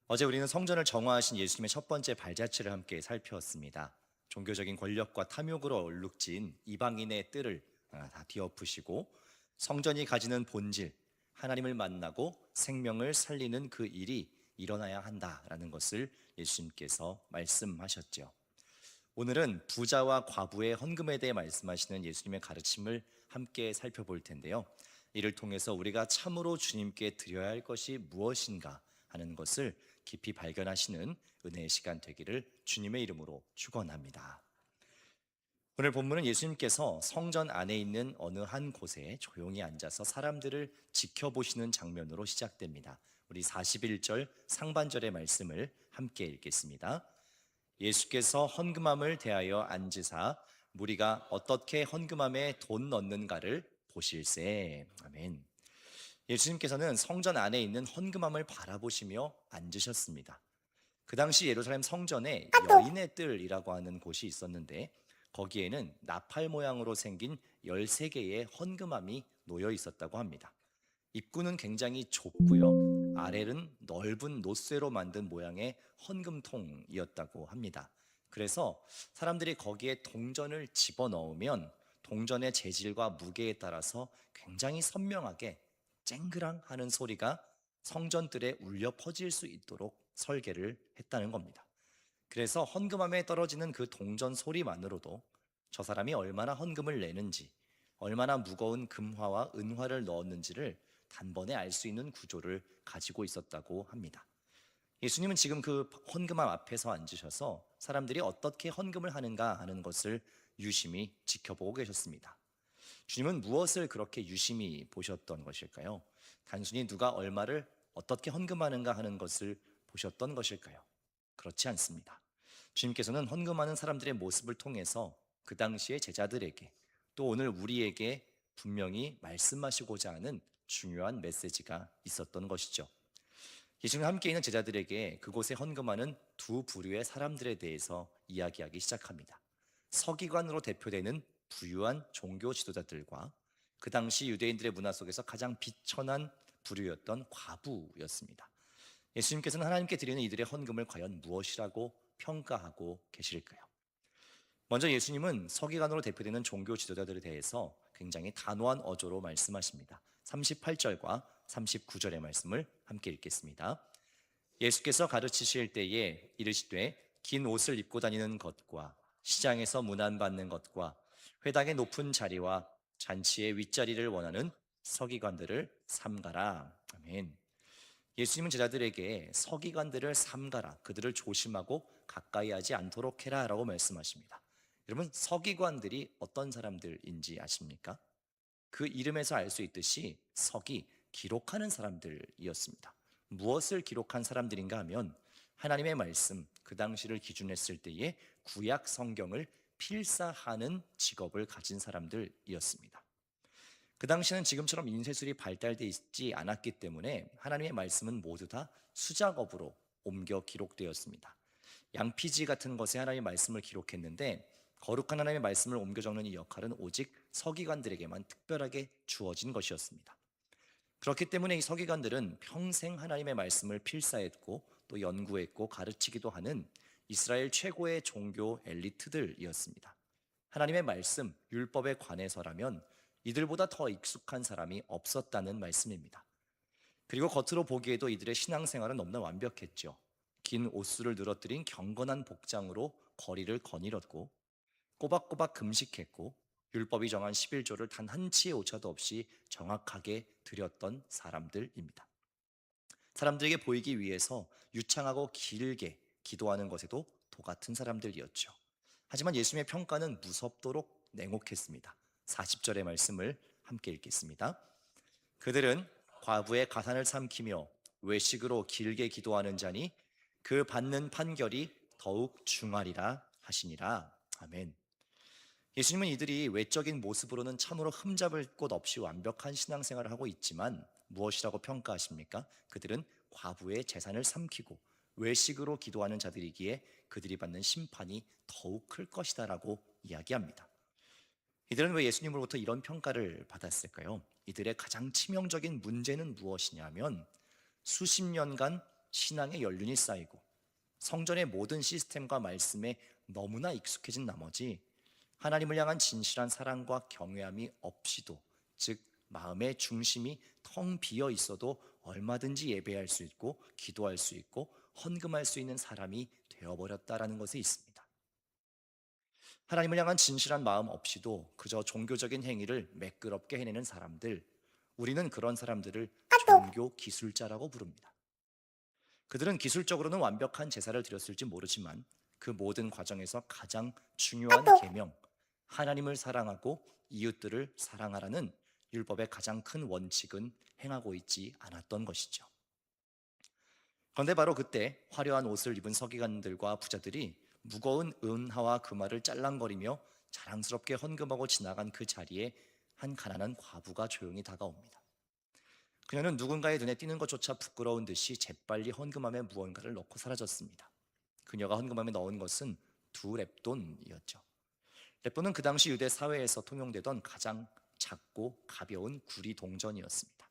어제 우리는 성전을 정화하신 예수님의 첫 번째 발자취를 함께 살펴봤습니다. 종교적인 권력과 탐욕으로 얼룩진 이방인의 뜰을 다 뒤엎으시고 성전이 가지는 본질, 하나님을 만나고 생명을 살리는 그 일이 일어나야 한다라는 것을 예수님께서 말씀하셨죠. 오늘은 부자와 과부의 헌금에 대해 말씀하시는 예수님의 가르침을 함께 살펴볼 텐데요. 이를 통해서 우리가 참으로 주님께 드려야 할 것이 무엇인가 하는 것을 깊이 발견하시는 은혜의 시간 되기를 주님의 이름으로 축원합니다. 오늘 본문은 예수님께서 성전 안에 있는 어느 한 곳에 조용히 앉아서 사람들을 지켜보시는 장면으로 시작됩니다. 우리 41절 상반절의 말씀을 함께 읽겠습니다. 예수께서 헌금함을 대하여 앉으사 무리가 어떻게 헌금함에 돈 넣는가를 보실세. 아멘. 예수님께서는 성전 안에 있는 헌금함을 바라보시며 앉으셨습니다. 그 당시 예루살렘 성전에 여인의 뜰이라고 하는 곳이 있었는데 거기에는 나팔 모양으로 생긴 13개의 헌금함이 놓여 있었다고 합니다. 입구는 굉장히 좁고요. 아래는 넓은 놋쇠로 만든 모양의 헌금통이었다고 합니다. 그래서 사람들이 거기에 동전을 집어넣으면 동전의 재질과 무게에 따라서 굉장히 선명하게 쨍그랑 하는 소리가 성전들에 울려 퍼질 수 있도록 설계를 했다는 겁니다. 그래서 헌금함에 떨어지는 그 동전 소리만으로도 저 사람이 얼마나 헌금을 내는지, 얼마나 무거운 금화와 은화를 넣었는지를 단번에 알 수 있는 구조를 가지고 있었다고 합니다. 예수님은 지금 그 헌금함 앞에서 앉으셔서 사람들이 어떻게 헌금을 하는가 하는 것을 유심히 지켜보고 계셨습니다. 주님은 무엇을 그렇게 유심히 보셨던 것일까요? 단순히 누가 얼마를 어떻게 헌금하는가 하는 것을 보셨던 것일까요? 그렇지 않습니다. 주님께서는 헌금하는 사람들의 모습을 통해서 그 당시의 제자들에게 또 오늘 우리에게 분명히 말씀하시고자 하는 중요한 메시지가 있었던 것이죠. 예수님 함께 있는 제자들에게 그곳에 헌금하는 두 부류의 사람들에 대해서 이야기하기 시작합니다. 서기관으로 대표되는 부유한 종교 지도자들과 그 당시 유대인들의 문화 속에서 가장 비천한 부류였던 과부였습니다. 예수님께서는 하나님께 드리는 이들의 헌금을 과연 무엇이라고 평가하고 계실까요? 먼저 예수님은 서기관으로 대표되는 종교 지도자들에 대해서 굉장히 단호한 어조로 말씀하십니다. 38절과 39절의 말씀을 함께 읽겠습니다. 예수께서 가르치실 때에 이르시되 긴 옷을 입고 다니는 것과 시장에서 문안받는 것과 회당의 높은 자리와 잔치의 윗자리를 원하는 서기관들을 삼가라. 아멘. 예수님은 제자들에게 서기관들을 삼가라, 그들을 조심하고 가까이 하지 않도록 해라 라고 말씀하십니다. 여러분, 서기관들이 어떤 사람들인지 아십니까? 그 이름에서 알 수 있듯이 석이 기록하는 사람들이었습니다. 무엇을 기록한 사람들인가 하면 하나님의 말씀, 그 당시를 기준했을 때의 구약 성경을 필사하는 직업을 가진 사람들이었습니다. 그 당시는 지금처럼 인쇄술이 발달되어 있지 않았기 때문에 하나님의 말씀은 모두 다 수작업으로 옮겨 기록되었습니다. 양피지 같은 것에 하나님의 말씀을 기록했는데 거룩한 하나님의 말씀을 옮겨 적는 이 역할은 오직 서기관들에게만 특별하게 주어진 것이었습니다. 그렇기 때문에 이 서기관들은 평생 하나님의 말씀을 필사했고 또 연구했고 가르치기도 하는 이스라엘 최고의 종교 엘리트들이었습니다. 하나님의 말씀, 율법에 관해서라면 이들보다 더 익숙한 사람이 없었다는 말씀입니다. 그리고 겉으로 보기에도 이들의 신앙생활은 너무나 완벽했죠. 긴 옷수를 늘어뜨린 경건한 복장으로 거리를 거닐었고 꼬박꼬박 금식했고 율법이 정한 11조를 단 한 치의 오차도 없이 정확하게 드렸던 사람들입니다. 사람들에게 보이기 위해서 유창하고 길게 기도하는 것에도 도 같은 사람들이었죠. 하지만 예수님의 평가는 무섭도록 냉혹했습니다. 40절의 말씀을 함께 읽겠습니다. 그들은 과부의 가산을 삼키며 외식으로 길게 기도하는 자니 그 받는 판결이 더욱 중하리라 하시니라. 아멘. 예수님은 이들이 외적인 모습으로는 참으로 흠잡을 곳 없이 완벽한 신앙생활을 하고 있지만 무엇이라고 평가하십니까? 그들은 과부의 재산을 삼키고 외식으로 기도하는 자들이기에 그들이 받는 심판이 더욱 클 것이다라고 이야기합니다. 이들은 왜 예수님으로부터 이런 평가를 받았을까요? 이들의 가장 치명적인 문제는 무엇이냐면 수십 년간 신앙의 연륜이 쌓이고 성전의 모든 시스템과 말씀에 너무나 익숙해진 나머지 하나님을 향한 진실한 사랑과 경외함이 없이도, 즉 마음의 중심이 텅 비어 있어도 얼마든지 예배할 수 있고 기도할 수 있고 헌금할 수 있는 사람이 되어버렸다라는 것에 있습니다. 하나님을 향한 진실한 마음 없이도 그저 종교적인 행위를 매끄럽게 해내는 사람들, 우리는 그런 사람들을 종교 기술자라고 부릅니다. 그들은 기술적으로는 완벽한 제사를 드렸을지 모르지만 그 모든 과정에서 가장 중요한 계명, 하나님을 사랑하고 이웃들을 사랑하라는 율법의 가장 큰 원칙은 행하고 있지 않았던 것이죠. 그런데 바로 그때 화려한 옷을 입은 서기관들과 부자들이 무거운 은하와 금화를 짤랑거리며 자랑스럽게 헌금하고 지나간 그 자리에 한 가난한 과부가 조용히 다가옵니다. 그녀는 누군가의 눈에 띄는 것조차 부끄러운 듯이 재빨리 헌금함에 무언가를 넣고 사라졌습니다. 그녀가 헌금함에 넣은 것은 2렙돈이었죠. 렙돈은 그 당시 유대 사회에서 통용되던 가장 작고 가벼운 구리 동전이었습니다.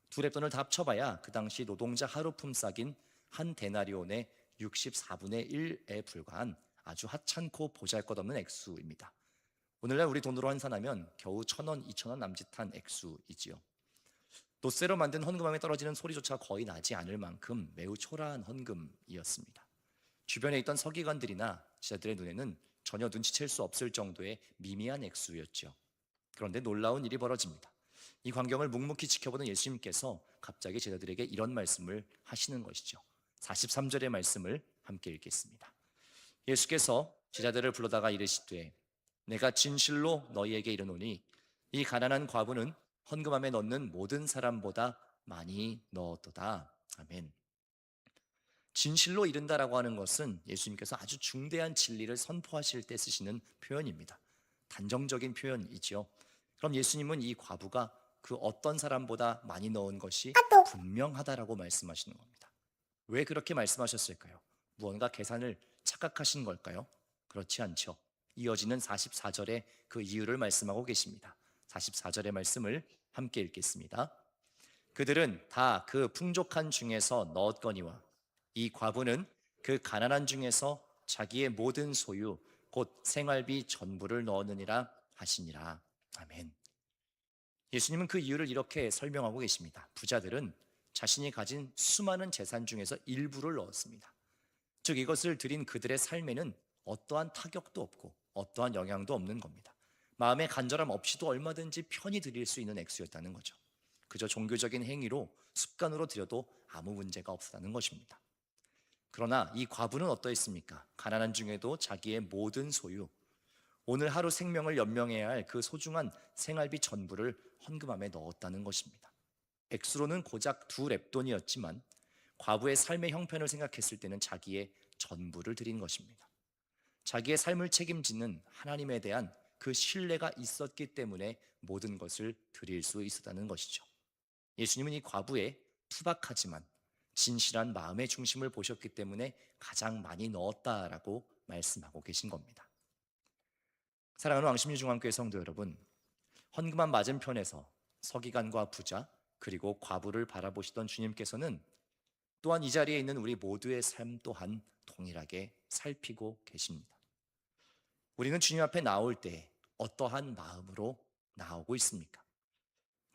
2렙돈을 다 합쳐봐야 그 당시 노동자 하루 품삯인 한 데나리온의 64분의 1에 불과한 아주 하찮고 보잘것없는 액수입니다. 오늘날 우리 돈으로 환산하면 겨우 1,000원, 2,000원 남짓한 액수이지요. 노쇠로 만든 헌금함에 떨어지는 소리조차 거의 나지 않을 만큼 매우 초라한 헌금이었습니다. 주변에 있던 서기관들이나 지자들의 눈에는 전혀 눈치챌 수 없을 정도의 미미한 액수였죠. 그런데 놀라운 일이 벌어집니다. 이 광경을 묵묵히 지켜보던 예수님께서 갑자기 제자들에게 이런 말씀을 하시는 것이죠. 43절의 말씀을 함께 읽겠습니다. 예수께서 제자들을 불러다가 이르시되 내가 진실로 너희에게 이르노니 이 가난한 과부는 헌금함에 넣는 모든 사람보다 많이 넣었도다. 아멘. 진실로 이른다라고 하는 것은 예수님께서 아주 중대한 진리를 선포하실 때 쓰시는 표현입니다. 단정적인 표현이죠. 그럼 예수님은 이 과부가 그 어떤 사람보다 많이 넣은 것이 분명하다라고 말씀하시는 겁니다. 왜 그렇게 말씀하셨을까요? 무언가 계산을 착각하신 걸까요? 그렇지 않죠. 이어지는 44절에 그 이유를 말씀하고 계십니다. 44절의 말씀을 함께 읽겠습니다. 그들은 다 그 풍족한 중에서 넣었거니와 이 과부는 그 가난한 중에서 자기의 모든 소유 곧 생활비 전부를 넣었느니라 하시니라. 아멘. 예수님은 그 이유를 이렇게 설명하고 계십니다. 부자들은 자신이 가진 수많은 재산 중에서 일부를 넣었습니다. 즉 이것을 드린 그들의 삶에는 어떠한 타격도 없고 어떠한 영향도 없는 겁니다. 마음의 간절함 없이도 얼마든지 편히 드릴 수 있는 액수였다는 거죠. 그저 종교적인 행위로 습관으로 드려도 아무 문제가 없다는 것입니다. 그러나 이 과부는 어떠했습니까? 가난한 중에도 자기의 모든 소유, 오늘 하루 생명을 연명해야 할 그 소중한 생활비 전부를 헌금함에 넣었다는 것입니다. 액수로는 고작 2렙돈이었지만 과부의 삶의 형편을 생각했을 때는 자기의 전부를 드린 것입니다. 자기의 삶을 책임지는 하나님에 대한 그 신뢰가 있었기 때문에 모든 것을 드릴 수 있었다는 것이죠. 예수님은 이 과부의 투박하지만 진실한 마음의 중심을 보셨기 때문에 가장 많이 넣었다라고 말씀하고 계신 겁니다. 사랑하는 왕십리중앙교회 성도 여러분, 헌금함 맞은편에서 서기관과 부자 그리고 과부를 바라보시던 주님께서는 또한 이 자리에 있는 우리 모두의 삶 또한 동일하게 살피고 계십니다. 우리는 주님 앞에 나올 때 어떠한 마음으로 나오고 있습니까?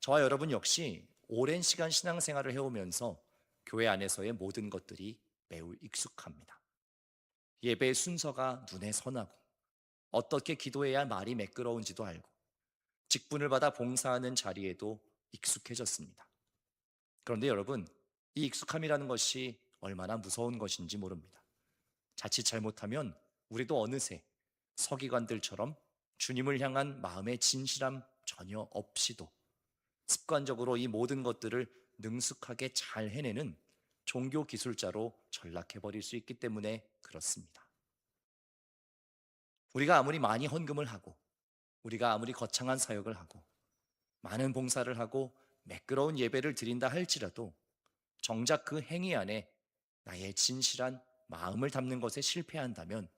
저와 여러분 역시 오랜 시간 신앙생활을 해오면서 교회 안에서의 모든 것들이 매우 익숙합니다. 예배의 순서가 눈에 선하고 어떻게 기도해야 말이 매끄러운지도 알고 직분을 받아 봉사하는 자리에도 익숙해졌습니다. 그런데 여러분, 이 익숙함이라는 것이 얼마나 무서운 것인지 모릅니다. 자칫 잘못하면 우리도 어느새 서기관들처럼 주님을 향한 마음의 진실함 전혀 없이도 습관적으로 이 모든 것들을 능숙하게 잘 해내는 종교 기술자로 전락해버릴 수 있기 때문에 그렇습니다. 우리가 아무리 많이 헌금을 하고 우리가 아무리 거창한 사역을 하고 많은 봉사를 하고 매끄러운 예배를 드린다 할지라도 정작 그 행위 안에 나의 진실한 마음을 담는 것에 실패한다면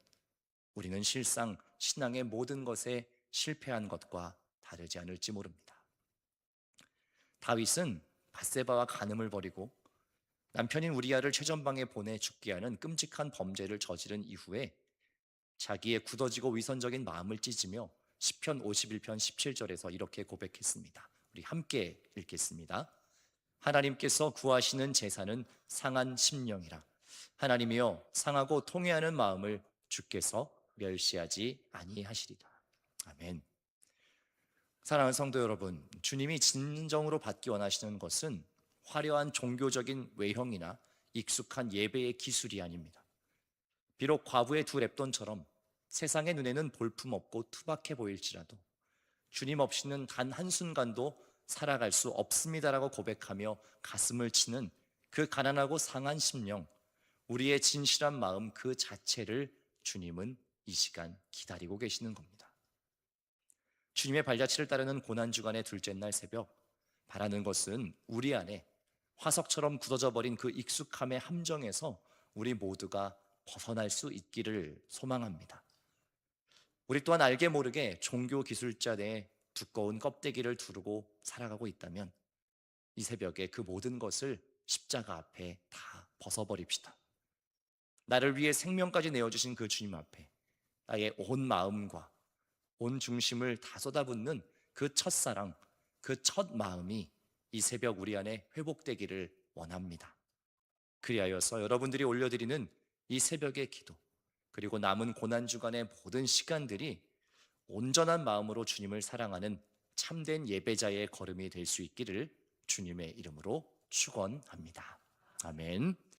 우리는 실상 신앙의 모든 것에 실패한 것과 다르지 않을지 모릅니다. 다윗은 밧세바와 간음을 벌이고 남편인 우리아를 최전방에 보내 죽게 하는 끔찍한 범죄를 저지른 이후에 자기의 굳어지고 위선적인 마음을 찢으며 시편 51편 17절에서 이렇게 고백했습니다. 우리 함께 읽겠습니다. 하나님께서 구하시는 제사는 상한 심령이라. 하나님이여 상하고 통회하는 마음을 주께서 멸시하지 아니하시리라. 아멘. 사랑하는 성도 여러분, 주님이 진정으로 받기 원하시는 것은 화려한 종교적인 외형이나 익숙한 예배의 기술이 아닙니다. 비록 과부의 두 랩돈처럼 세상의 눈에는 볼품없고 투박해 보일지라도 주님 없이는 단 한순간도 살아갈 수 없습니다라고 고백하며 가슴을 치는 그 가난하고 상한 심령, 우리의 진실한 마음 그 자체를 주님은 이 시간 기다리고 계시는 겁니다. 주님의 발자취를 따르는 고난주간의 둘째 날 새벽, 바라는 것은 우리 안에 화석처럼 굳어져 버린 그 익숙함의 함정에서 우리 모두가 벗어날 수 있기를 소망합니다. 우리 또한 알게 모르게 종교 기술자 내 두꺼운 껍데기를 두르고 살아가고 있다면 이 새벽에 그 모든 것을 십자가 앞에 다 벗어버립시다. 나를 위해 생명까지 내어주신 그 주님 앞에 나의 온 마음과 온 중심을 다 쏟아붓는 그 첫사랑, 그 첫 마음이 이 새벽 우리 안에 회복되기를 원합니다. 그리하여서 여러분들이 올려드리는 이 새벽의 기도, 그리고 남은 고난주간의 모든 시간들이 온전한 마음으로 주님을 사랑하는 참된 예배자의 걸음이 될 수 있기를 주님의 이름으로 축원합니다. 아멘.